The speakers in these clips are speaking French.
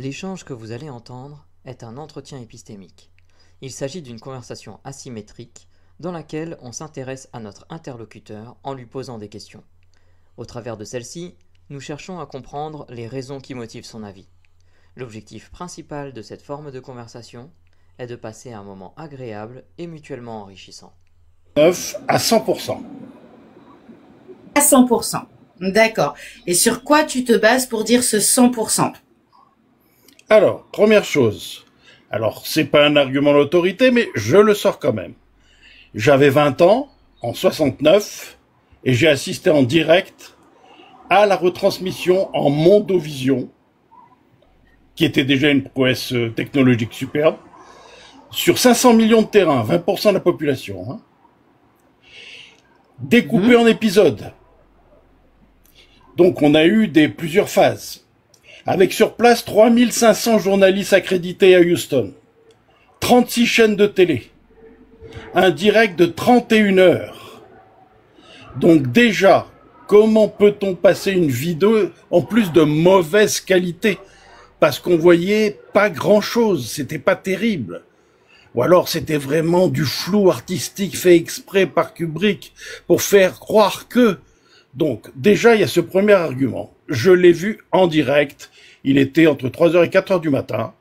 L'échange que vous allez entendre est un entretien épistémique. Il s'agit d'une conversation asymétrique dans laquelle on s'intéresse à notre interlocuteur en lui posant des questions. Au travers de celle-ci, nous cherchons à comprendre les raisons qui motivent son avis. L'objectif principal de cette forme de conversation est de passer un moment agréable et mutuellement enrichissant. 9 à 100%. À 100%. D'accord. Et sur quoi tu te bases pour dire ce 100%? Alors, première chose. Alors, c'est pas un argument d'autorité, mais je le sors quand même. J'avais 20 ans, en 69, et j'ai assisté en direct à la retransmission en Mondovision, qui était déjà une prouesse technologique superbe, sur 500 millions de terrains, 20% de la population, hein, découpé en épisodes. Donc on a eu plusieurs phases, avec sur place 3500 journalistes accrédités à Houston, 36 chaînes de télé, un direct de 31 heures. Donc déjà, comment peut-on passer une vidéo en plus de mauvaise qualité? Parce qu'on voyait pas grand-chose, c'était pas terrible. Ou alors c'était vraiment du flou artistique fait exprès par Kubrick pour faire croire que... Donc déjà, il y a ce premier argument. Je l'ai vu en direct, il était entre 3h et 4h du matin,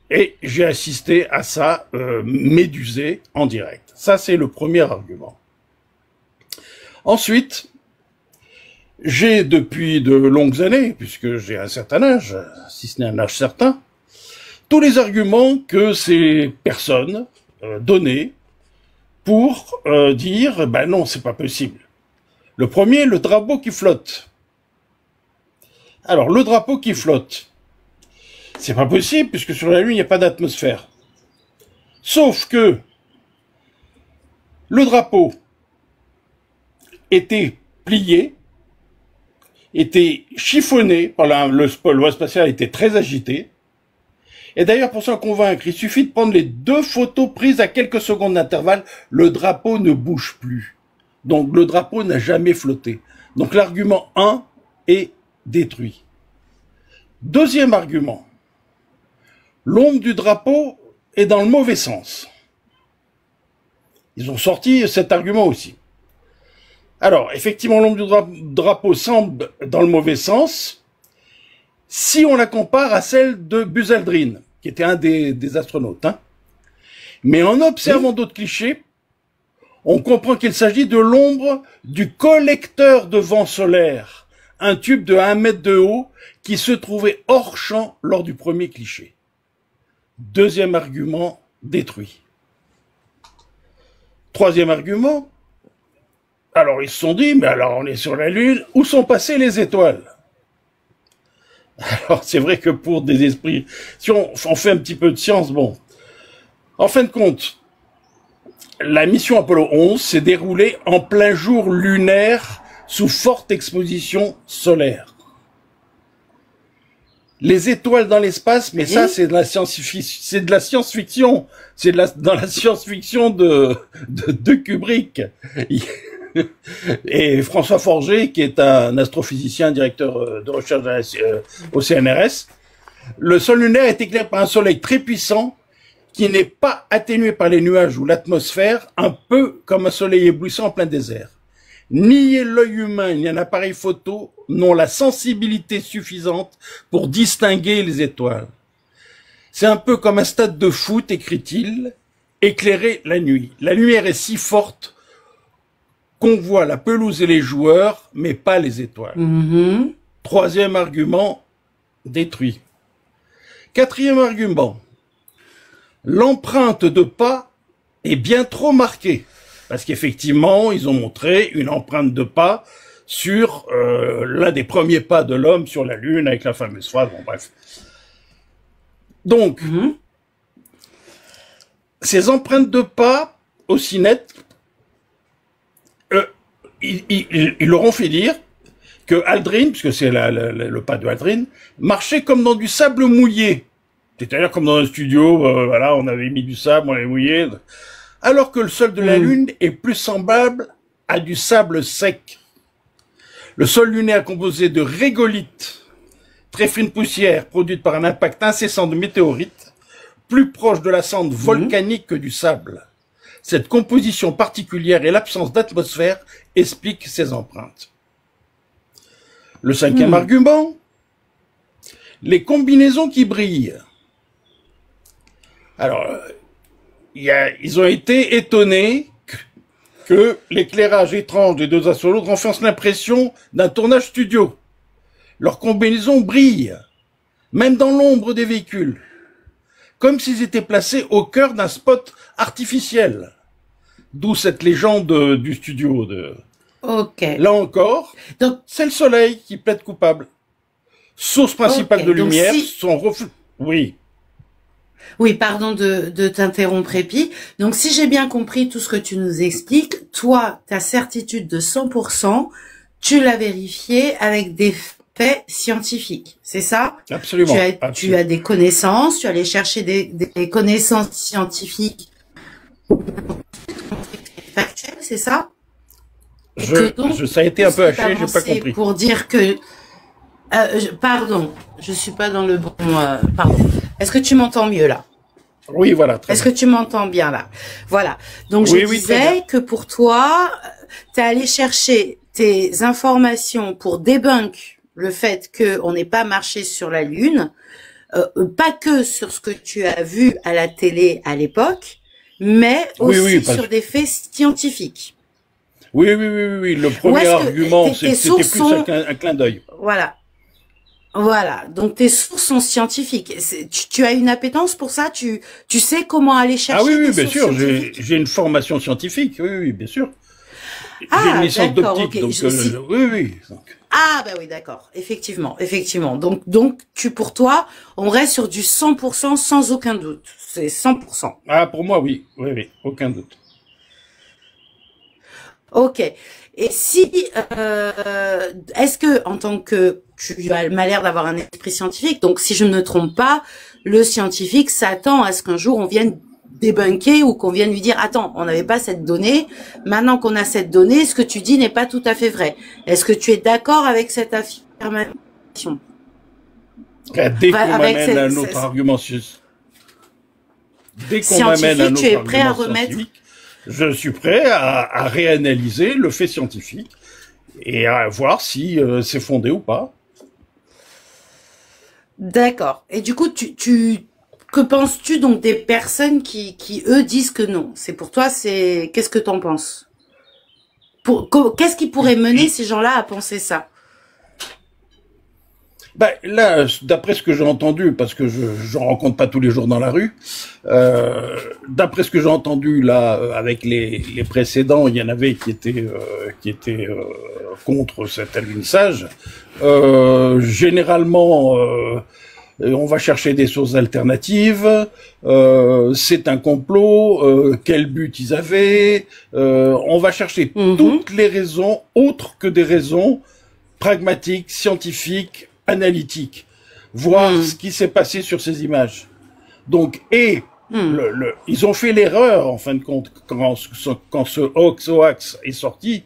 et j'ai assisté à ça médusé en direct. Ça, c'est le premier argument. Ensuite, j'ai depuis de longues années, puisque j'ai un certain âge, si ce n'est un âge certain, tous les arguments que ces personnes donnaient pour dire, ben non, c'est pas possible. Le premier, le drapeau qui flotte. Alors, le drapeau qui flotte, c'est pas possible, puisque sur la Lune, il n'y a pas d'atmosphère. Sauf que le drapeau était plié, était chiffonné, par le voile spatial était très agité. Et d'ailleurs, pour s'en convaincre, il suffit de prendre les 2 photos prises à quelques secondes d'intervalle, le drapeau ne bouge plus. Donc le drapeau n'a jamais flotté. Donc l'argument 1 est détruit. Deuxième argument, l'ombre du drapeau est dans le mauvais sens. Ils ont sorti cet argument aussi. Alors, effectivement, l'ombre du drapeau semble dans le mauvais sens si on la compare à celle de Buzz Aldrin, qui était un des astronautes. Hein. Mais en observant d'autres clichés, on comprend qu'il s'agit de l'ombre du collecteur de vent solaire, un tube de 1 mètre de haut qui se trouvait hors champ lors du premier cliché. Deuxième argument détruit. Troisième argument, alors ils se sont dit, mais alors on est sur la Lune, où sont passées les étoiles? Alors c'est vrai que pour des esprits, si on fait un petit peu de science, bon, en fin de compte, la mission Apollo 11 s'est déroulée en plein jour lunaire sous forte exposition solaire. Les étoiles dans l'espace, mais ça c'est de la science-fiction, c'est dans la science-fiction de Kubrick. Et François Forger, qui est un astrophysicien, directeur de recherche au CNRS, le sol lunaire est éclairé par un soleil très puissant qui n'est pas atténué par les nuages ou l'atmosphère, un peu comme un soleil éblouissant en plein désert. Ni l'œil humain ni un appareil photo n'ont la sensibilité suffisante pour distinguer les étoiles. C'est un peu comme un stade de foot, écrit-il, éclairé la nuit. La lumière est si forte qu'on voit la pelouse et les joueurs, mais pas les étoiles. Troisième argument, détruit. Quatrième argument, l'empreinte de pas est bien trop marquée. Parce qu'effectivement, ils ont montré une empreinte de pas sur l'un des premiers pas de l'homme sur la Lune, avec la fameuse phrase, bon bref. Donc, ces empreintes de pas, aussi nettes, ils leur ont fait dire que Aldrin, puisque c'est le pas de Aldrin, marchait comme dans du sable mouillé. C'est-à-dire comme dans un studio, voilà, on avait mis du sable, on l'avait mouillé. Alors que le sol de la Lune est plus semblable à du sable sec. Le sol lunaire est composé de régolithes très fine poussière produite par un impact incessant de météorites, plus proche de la cendre volcanique que du sable. Cette composition particulière et l'absence d'atmosphère expliquent ces empreintes. Le cinquième argument, les combinaisons qui brillent. Alors, ils ont été étonnés que l'éclairage étrange des deux astronautes renforce l'impression d'un tournage studio. Leurs combinaisons brillent, même dans l'ombre des véhicules, comme s'ils étaient placés au cœur d'un spot artificiel. D'où cette légende du studio. Ok. Là encore, c'est le soleil qui plaide coupable. Source principale de lumière, son reflet. Oui. Oui, pardon de t'interrompre, Épi. Donc, si j'ai bien compris tout ce que tu nous expliques, toi, ta certitude de 100%, tu l'as vérifié avec des faits scientifiques, c'est ça? Absolument. Tu as des connaissances, tu allais chercher des connaissances scientifiques factuelles, c'est ça? Ça a été un peu haché, j'ai pas compris. Pour dire que, pardon, je suis pas dans le bon, pardon. Est-ce que tu m'entends mieux là? Oui, voilà. Est-ce que tu m'entends bien là? Voilà. Donc je disais que pour toi, tu es allé chercher tes informations pour débunk le fait qu'on n'ait pas marché sur la Lune, pas que sur ce que tu as vu à la télé à l'époque, mais aussi sur des faits scientifiques. Oui. Le premier argument, c'était plus un clin d'œil. Voilà, donc tes sources sont scientifiques. Tu as une appétence pour ça? Tu sais comment aller chercher des sources scientifiques? Ah oui, bien sûr, j'ai une formation scientifique, oui, bien sûr. J'ai une licence d'optique, donc oui. Ah bah oui, d'accord, effectivement. Donc pour toi, on reste sur du 100% sans aucun doute. C'est 100%. Ah, pour moi, oui, aucun doute. Ok. Et si, est-ce que, en tant que, tu m'as l'air d'avoir un esprit scientifique, donc si je ne me trompe pas, le scientifique s'attend à ce qu'un jour on vienne débunker ou qu'on vienne lui dire, attends, on n'avait pas cette donnée, maintenant qu'on a cette donnée, ce que tu dis n'est pas tout à fait vrai. Est-ce que tu es d'accord avec cette affirmation? Dès qu'on m'amène un autre argument scientifique, tu es prêt à remettre... Je suis prêt à réanalyser le fait scientifique et à voir si c'est fondé ou pas. D'accord. Et du coup, que penses-tu donc des personnes qui eux disent que non? C'est pour toi, qu'est-ce que t'en penses? Qu'est-ce qui pourrait mener ces gens-là à penser ça? Là, d'après ce que j'ai entendu, parce que je rencontre pas tous les jours dans la rue, d'après ce que j'ai entendu là avec les précédents, il y en avait qui étaient contre cet alunissage. Généralement, on va chercher des sources alternatives. C'est un complot. Quel but ils avaient? On va chercher toutes les raisons autres que des raisons pragmatiques, scientifiques, analytique, voir ce qui s'est passé sur ces images. Donc, ils ont fait l'erreur, en fin de compte, quand ce hoax est sorti,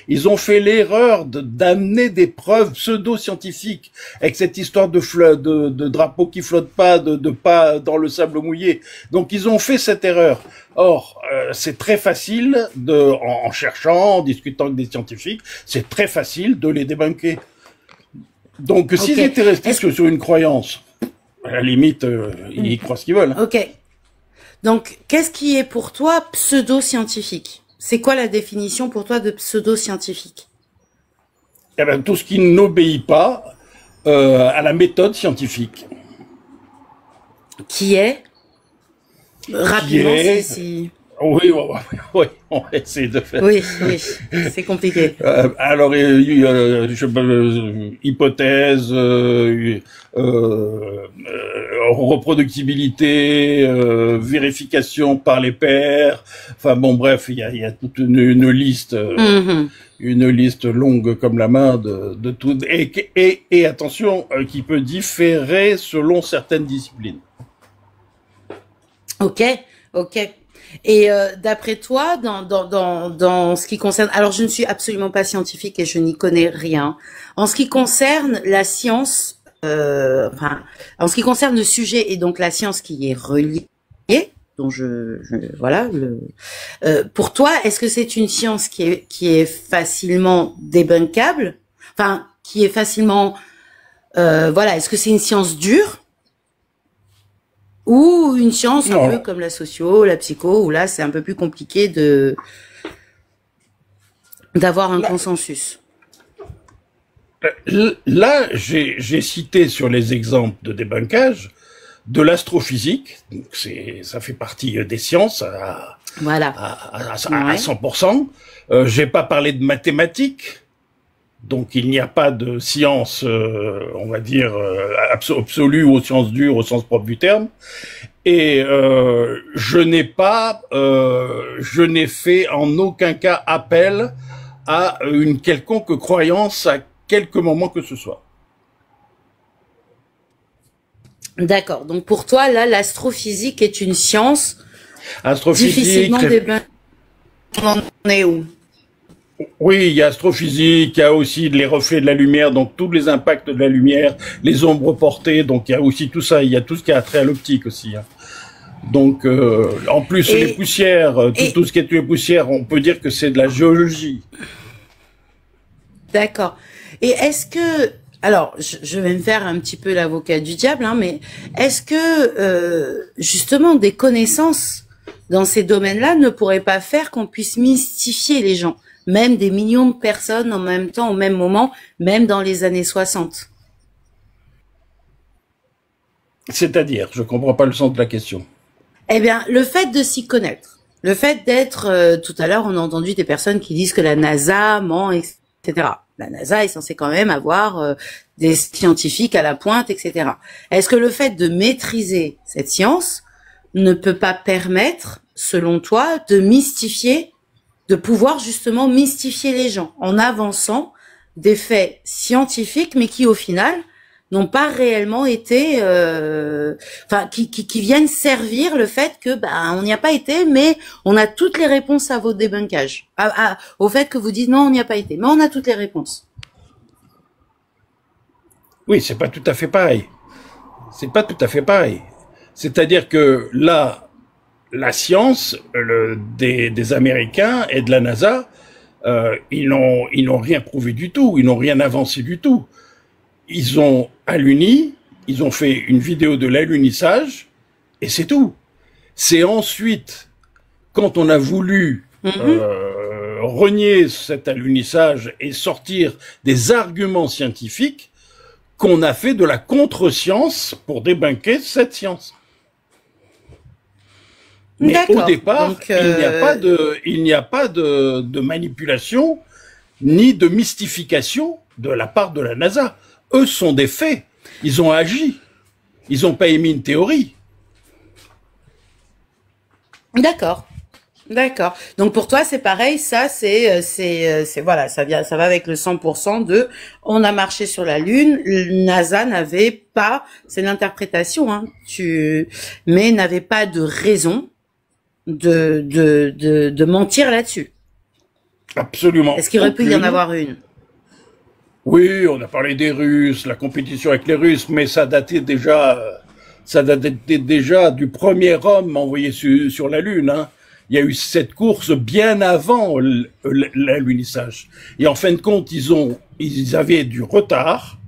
ils ont fait l'erreur d'amener des preuves pseudo-scientifiques avec cette histoire de drapeau qui flotte pas, de pas dans le sable mouillé. Donc, ils ont fait cette erreur. Or, c'est très facile en cherchant, en discutant avec des scientifiques, c'est très facile de les débunker. Donc, s'ils étaient restés sur une croyance, à la limite, ils croient ce qu'ils veulent. Ok. Donc, qu'est-ce qui est pour toi pseudo-scientifique? C'est quoi la définition pour toi de pseudo-scientifique? Eh ben, tout ce qui n'obéit pas à la méthode scientifique. Qui est? Rapidement, si... Oui, on va essayer de faire. Oui, c'est compliqué. Alors, hypothèse, reproductibilité, vérification par les pairs. Enfin bon, bref, il y a toute une liste, une liste longue comme la main de tout, et attention, qui peut différer selon certaines disciplines. Ok. Et d'après toi, dans ce qui concerne, alors je ne suis absolument pas scientifique et je n'y connais rien. En ce qui concerne la science, enfin, en ce qui concerne le sujet et donc la science qui est reliée, dont voilà, pour toi, est-ce que c'est une science qui est facilement débunkable, enfin, qui est facilement, voilà, est-ce que c'est une science dure ou une science un peu comme la socio, la psycho, où là c'est un peu plus compliqué d'avoir un consensus? Là, j'ai cité sur les exemples de débunkage de l'astrophysique, donc ça fait partie des sciences à 100%. J'ai pas parlé de mathématiques, donc il n'y a pas de science, on va dire absolue ou aux sciences dures au sens propre du terme. Et je n'ai fait en aucun cas appel à une quelconque croyance à quelque moment que ce soit. D'accord. Donc pour toi, là, l'astrophysique est une science difficilement débunkable. On en est où? Oui, il y a astrophysique, il y a aussi les reflets de la lumière, donc tous les impacts de la lumière, les ombres portées, donc il y a aussi tout ça, il y a tout ce qui a trait à l'optique aussi. Hein. Donc en plus les poussières, tout ce qui est les poussières, on peut dire que c'est de la géologie. D'accord. Et est-ce que, alors, je vais me faire un petit peu l'avocat du diable, hein, mais est-ce que justement des connaissances dans ces domaines-là ne pourraient pas faire qu'on puisse mystifier les gens, même des millions de personnes en même temps, au même moment, même dans les années 60? C'est-à-dire, je comprends pas le sens de la question. Eh bien, le fait de s'y connaître, le fait d'être, tout à l'heure, on a entendu des personnes qui disent que la NASA ment, etc. La NASA est censée quand même avoir des scientifiques à la pointe, etc. Est-ce que le fait de maîtriser cette science ne peut pas permettre, selon toi, de mystifier, de pouvoir justement mystifier les gens en avançant des faits scientifiques, mais qui au final n'ont pas réellement été, enfin, qui viennent servir le fait que, on n'y a pas été, mais on a toutes les réponses à vos débunkages, au fait que vous dites non, on n'y a pas été, mais on a toutes les réponses. Oui, c'est pas tout à fait pareil. C'est pas tout à fait pareil. C'est-à-dire que là, la science des Américains et de la NASA, ils n'ont rien prouvé du tout, ils n'ont rien avancé du tout. Ils ont aluni, ils ont fait une vidéo de l'alunissage, et c'est tout. C'est ensuite, quand on a voulu renier cet alunissage et sortir des arguments scientifiques, qu'on a fait de la contre-science pour débunker cette science. Mais au départ, donc, il n'y a pas de manipulation ni de mystification de la part de la NASA. Eux sont des faits. Ils ont agi. Ils n'ont pas émis une théorie. D'accord. D'accord. Donc pour toi c'est pareil, ça c'est voilà, ça va avec le 100% de on a marché sur la Lune, NASA n'avait pas, c'est l'interprétation hein, mais n'avait pas de raison de mentir là-dessus. Absolument. Est-ce qu'il aurait pu y en avoir une? Oui, on a parlé des Russes, la compétition avec les Russes, mais ça datait déjà du premier homme envoyé sur la Lune. Hein. Il y a eu cette course bien avant l'alunissage. Et en fin de compte, ils avaient du retard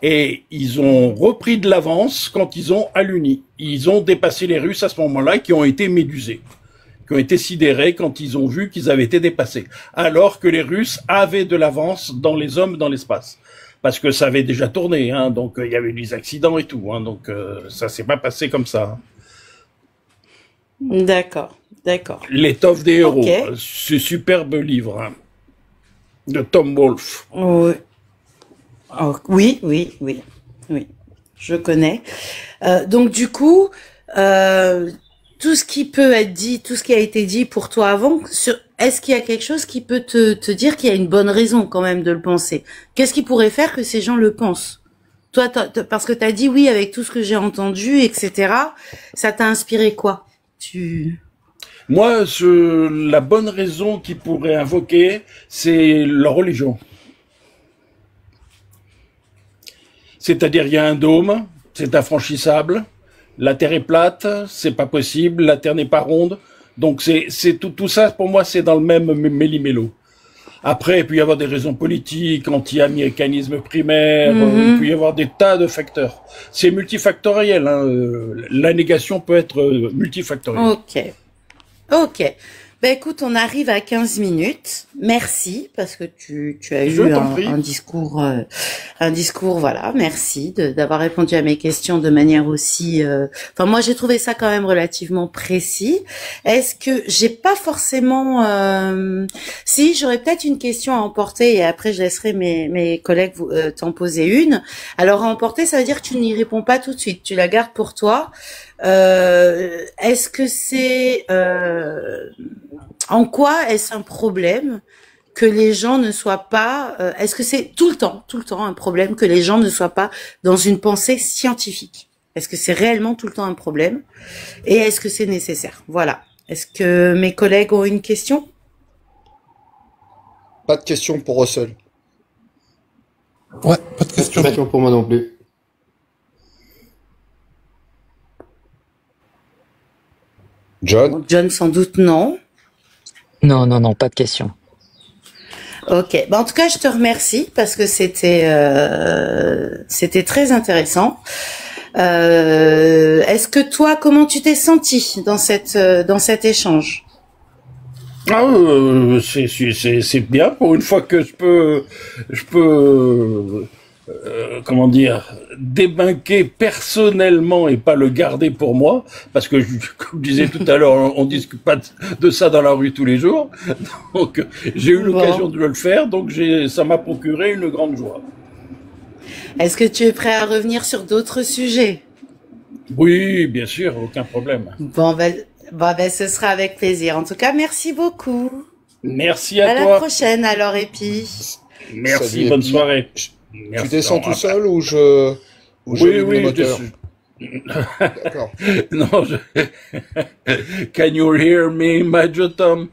et ils ont repris de l'avance quand ils ont aluni. Ils ont dépassé les Russes à ce moment-là, qui ont été médusés, qui ont été sidérés quand ils ont vu qu'ils avaient été dépassés, alors que les Russes avaient de l'avance dans les hommes dans l'espace, parce que ça avait déjà tourné, hein, donc il y avait eu des accidents et tout, hein, donc ça s'est pas passé comme ça. Hein. D'accord, d'accord. L'étoffe des héros, okay. Ce superbe livre hein, de Tom Wolfe. Oui. Oh, oui, je connais. Donc du coup, tout ce qui peut être dit, tout ce qui a été dit pour toi avant, est-ce qu'il y a quelque chose qui peut te dire qu'il y a une bonne raison quand même de le penser? Qu'est-ce qui pourrait faire que ces gens le pensent? Toi, parce que t'as dit oui avec tout ce que j'ai entendu, etc. Ça t'a inspiré quoi? Moi, la bonne raison qu'ils pourraient invoquer, c'est leur religion. C'est-à-dire, il y a un dôme, c'est infranchissable. La Terre est plate, c'est pas possible. La Terre n'est pas ronde. Donc, c'est tout ça, pour moi, c'est dans le même méli-mélo. Après, il peut y avoir des raisons politiques, anti-américanisme primaire, il peut y avoir des tas de facteurs. C'est multifactoriel, hein. La négation peut être multifactorielle. Ok. Ben écoute, on arrive à 15 minutes. Merci, parce que tu as eu un discours, voilà. Merci d'avoir répondu à mes questions de manière aussi, enfin, moi, j'ai trouvé ça quand même relativement précis. Est-ce que j'ai pas forcément, si, j'aurais peut-être une question à emporter et après, je laisserai mes collègues t'en poser une. Alors, à emporter, ça veut dire que tu n'y réponds pas tout de suite. Tu la gardes pour toi. Est-ce que c'est en quoi est-ce un problème que les gens ne soient pas est-ce que c'est tout le temps un problème que les gens ne soient pas dans une pensée scientifique? Est-ce que c'est réellement tout le temps un problème et est-ce que c'est nécessaire? Voilà. Est-ce que mes collègues ont une question? Pas de question pour Russell. Ouais, pas de question. Pas de question pour moi non plus. John, sans doute non. Non, pas de question. Ok, en tout cas, je te remercie parce que c'était très intéressant. Est-ce que toi, comment tu t'es senti dans cet échange? C'est bien pour une fois que je peux comment dire, débunker personnellement et pas le garder pour moi, parce que, comme je disais tout à l'heure, on discute pas de ça dans la rue tous les jours, donc j'ai eu l'occasion de le faire, donc ça m'a procuré une grande joie. Est-ce que tu es prêt à revenir sur d'autres sujets? Oui, bien sûr, aucun problème. Bon, ce sera avec plaisir. En tout cas, merci beaucoup. Merci à toi. À la prochaine, alors, Epi. Merci, salut, bonne Epi. soirée. Tu descends tout seul ou j'allume le moteur? D'accord. Non, Can you hear me, Major Tom?